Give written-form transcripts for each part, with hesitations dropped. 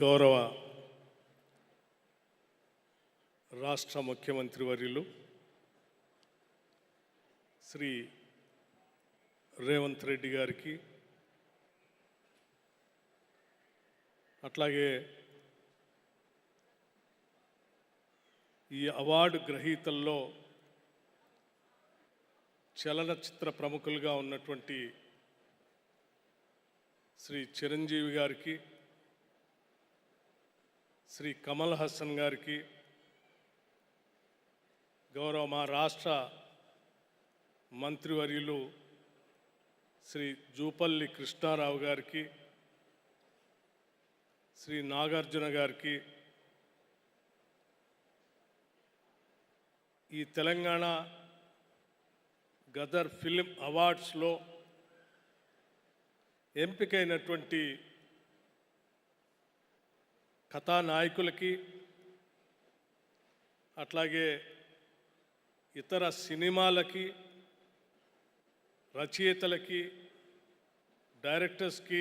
గౌరవ రాష్ట్ర ముఖ్యమంత్రి వర్యులు శ్రీ రేవంత్ రెడ్డి గారికి, అట్లాగే ఈ అవార్డు గ్రహీతల్లో చలనచిత్ర ప్రముఖులుగా ఉన్నటువంటి శ్రీ చిరంజీవి గారికి, శ్రీ కమల్ హాసన్ గారికి, గౌరవ మా రాష్ట్ర మంత్రివర్యులు శ్రీ జూపల్లి కృష్ణారావు గారికి, శ్రీ నాగార్జున గారికి, ఈ తెలంగాణ గదర్ ఫిల్మ్ అవార్డ్స్లో ఎంపికైనటువంటి కథానాయకులకి, అట్లాగే ఇతర సినిమాలకి, రచయితలకి, డైరెక్టర్స్కి,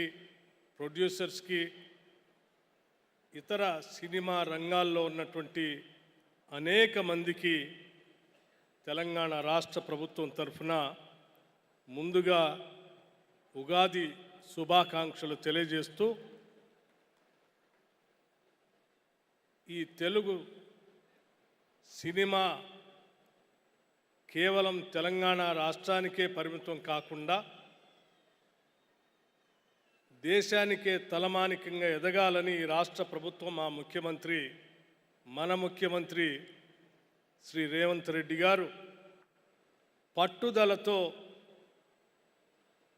ప్రొడ్యూసర్స్కి, ఇతర సినిమా రంగాల్లో ఉన్నటువంటి అనేక మందికి తెలంగాణ రాష్ట్ర ప్రభుత్వం తరఫున ముందుగా ఉగాది శుభాకాంక్షలు తెలియజేస్తూ, ఈ తెలుగు సినిమా కేవలం తెలంగాణ రాష్ట్రానికే పరిమితం కాకుండా దేశానికే తలమానికంగా ఎదగాలని ఈ రాష్ట్ర ప్రభుత్వం, మా ముఖ్యమంత్రి, మన ముఖ్యమంత్రి శ్రీ రేవంత్ రెడ్డి గారు పట్టుదలతో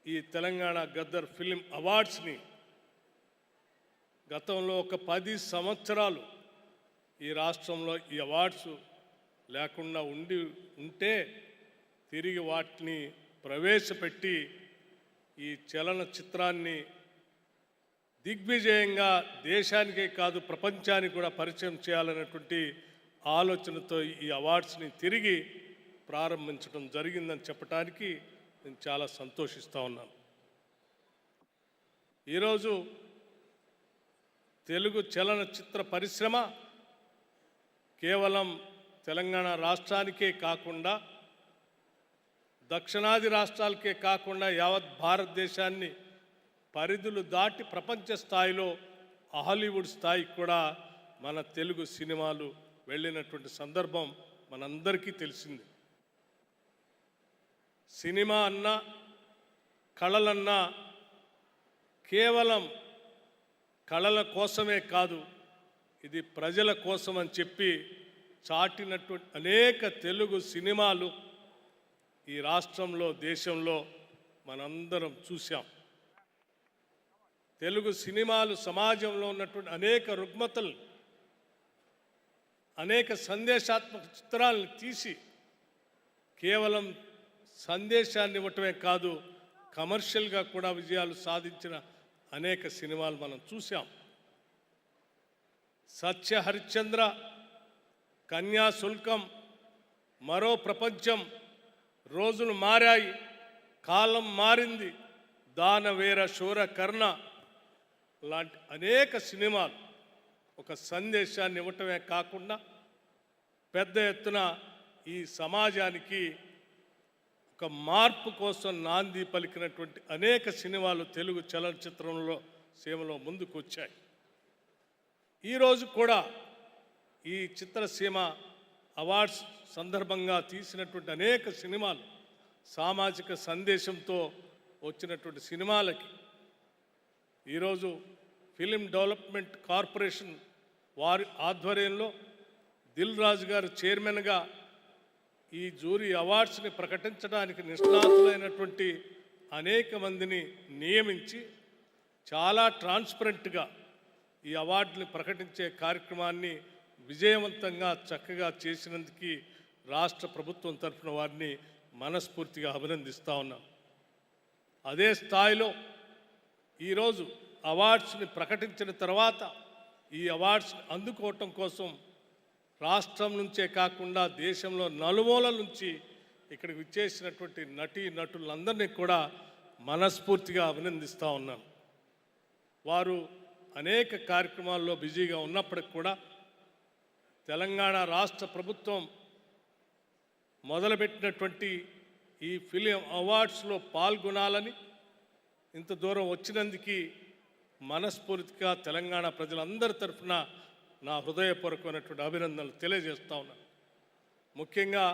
ఈ తెలంగాణ గద్దర్ ఫిల్మ్ అవార్డ్స్ని గతంలో ఒక 10 సంవత్సరాలు ఈ రాష్ట్రంలో ఈ అవార్డ్స్ లేకుండా ఉంటే తిరిగి వాటిని ప్రవేశపెట్టి ఈ చలనచిత్రాన్ని దిగ్విజయంగా దేశానికే కాదు ప్రపంచానికి కూడా పరిచయం చేయాలనేటువంటి ఆలోచనతో ఈ అవార్డ్స్ని తిరిగి ప్రారంభించడం జరిగిందని చెప్పడానికి నేను చాలా సంతోషిస్తూ ఉన్నాను. ఈరోజు తెలుగు చలనచిత్ర పరిశ్రమ కేవలం తెలంగాణ రాష్ట్రానికే కాకుండా, దక్షిణాది రాష్ట్రాలకే కాకుండా యావత్ భారతదేశాన్ని పరిధులు దాటి ప్రపంచ స్థాయిలో హాలీవుడ్ స్థాయికి కూడా మన తెలుగు సినిమాలు వెళ్ళినటువంటి సందర్భం మనందరికీ తెలిసింది. సినిమా అన్నా, కళలన్నా కేవలం కళల కోసమే కాదు, ఇది ప్రజల కోసం అని చెప్పి చాటినటువంటి అనేక తెలుగు సినిమాలు ఈ రాష్ట్రంలో, దేశంలో మనందరం చూసాం. తెలుగు సినిమాలు సమాజంలో ఉన్నటువంటి అనేక రుగ్మతలు, అనేక సందేశాత్మక చిత్రాలను తీసి కేవలం సందేశాన్ని ఇవ్వటమే కాదు, కమర్షియల్గా కూడా విజయాలు సాధించిన అనేక సినిమాలు మనం చూసాం. సత్య హరిశ్చంద్ర, కన్యాశుల్కం, మరో ప్రపంచం, రోజులు మారాయి, కాలం మారింది, దానవేర శూర కర్ణ లాంటి అనేక సినిమాలు ఒక సందేశాన్ని ఇవ్వటమే కాకుండా పెద్ద ఎత్తున ఈ సమాజానికి ఒక మార్పు కోసం నాంది పలికినటువంటి అనేక సినిమాలు తెలుగు చలనచిత్రంలో సీమలో ముందుకు వచ్చాయి. ఈరోజు కూడా ఈ చిత్రసీమ అవార్డ్స్ సందర్భంగా తీసినటువంటి అనేక సినిమాలు సామాజిక సందేశంతో వచ్చినటువంటి సినిమాలకి ఈరోజు ఫిలిం డెవలప్మెంట్ కార్పొరేషన్ వారి ఆధ్వర్యంలో దిల్ రాజు గారు చైర్మన్గా ఈ జ్యూరీ అవార్డ్స్ని ప్రకటించడానికి నిష్ణాతులైనటువంటి అనేక మందిని నియమించి చాలా ట్రాన్స్పరెంట్గా ఈ అవార్డుని ప్రకటించే కార్యక్రమాన్ని విజయవంతంగా చక్కగా చేసినందుకు రాష్ట్ర ప్రభుత్వం తరఫున వారిని మనస్ఫూర్తిగా అభినందిస్తూ ఉన్నాం. అదే స్థాయిలో ఈరోజు అవార్డ్స్ని ప్రకటించిన తర్వాత ఈ అవార్డ్స్ని అందుకోవటం కోసం రాష్ట్రం నుంచే కాకుండా దేశంలో నలుమూలల నుంచి ఇక్కడికి విచ్చేసినటువంటి నటీ నటులందరినీ కూడా మనస్ఫూర్తిగా అభినందిస్తూ ఉన్నాను. వారు అనేక కార్యక్రమాల్లో బిజీగా ఉన్నప్పటికి కూడా తెలంగాణ రాష్ట్ర ప్రభుత్వం మొదలుపెట్టినటువంటి ఈ ఫిలిం అవార్డ్స్లో పాల్గొనాలని ఇంత దూరం వచ్చినందుకు మనస్ఫూర్తిగా తెలంగాణ ప్రజలందరి తరఫున నా హృదయపూర్వకమైనటువంటి అభినందనలు తెలియజేస్తా ఉన్నాను. ముఖ్యంగా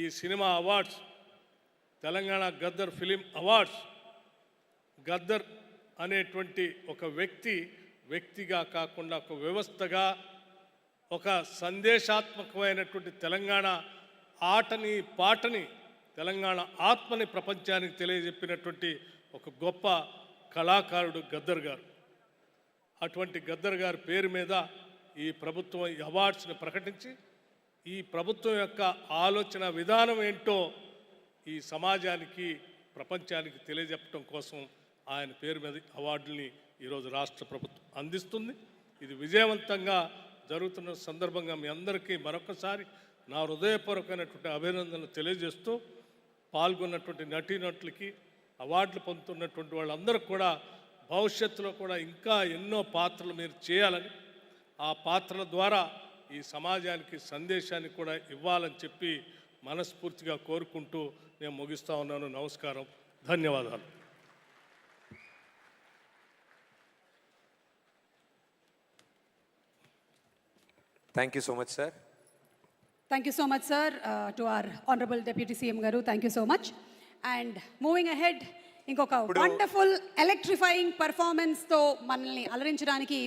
ఈ cinema awards, Telangana Gaddar film awards, Gaddar అనేటువంటి ఒక వ్యక్తిగా కాకుండా ఒక వ్యవస్థగా, ఒక సందేశాత్మకమైనటువంటి తెలంగాణ ఆటని పాటని, తెలంగాణ ఆత్మని ప్రపంచానికి తెలియజెప్పినటువంటి ఒక గొప్ప కళాకారుడు గద్దర్ గారు. అటువంటి గద్దర్ గారి పేరు మీద ఈ ప్రభుత్వం ఈ అవార్డ్స్ని ప్రకటించి ఈ ప్రభుత్వం యొక్క ఆలోచన విధానం ఏంటో ఈ సమాజానికి, ప్రపంచానికి తెలియజెప్పడం కోసం ఆయన పేరు మీద అవార్డుల్ని ఈరోజు రాష్ట్ర ప్రభుత్వం అందిస్తుంది. ఇది విజయవంతంగా జరుగుతున్న సందర్భంగా మీ అందరికీ మరొకసారి నా హృదయపూర్వకమైనటువంటి అభినందనలు తెలియజేస్తూ, పాల్గొన్నటువంటి నటీనటులకి, అవార్డులు పొందుతున్నటువంటి వాళ్ళందరూ కూడా భవిష్యత్తులో కూడా ఇంకా ఎన్నో పాత్రలు మీరు చేయాలని, ఆ పాత్రల ద్వారా ఈ సమాజానికి సందేశాన్ని కూడా ఇవ్వాలని చెప్పి మనస్ఫూర్తిగా కోరుకుంటూ నేను ముగిస్తా ఉన్నాను. నమస్కారం, ధన్యవాదాలు. Thank you so much, sir. Thank you so much, sir, to our Honorable Deputy CM Garu. Thank you so much. And moving ahead, ఇంకొక వండర్ఫుల్ ఎలక్ట్రిఫైయింగ్ పర్ఫార్మెన్స్తో మనల్ని అలరించడానికి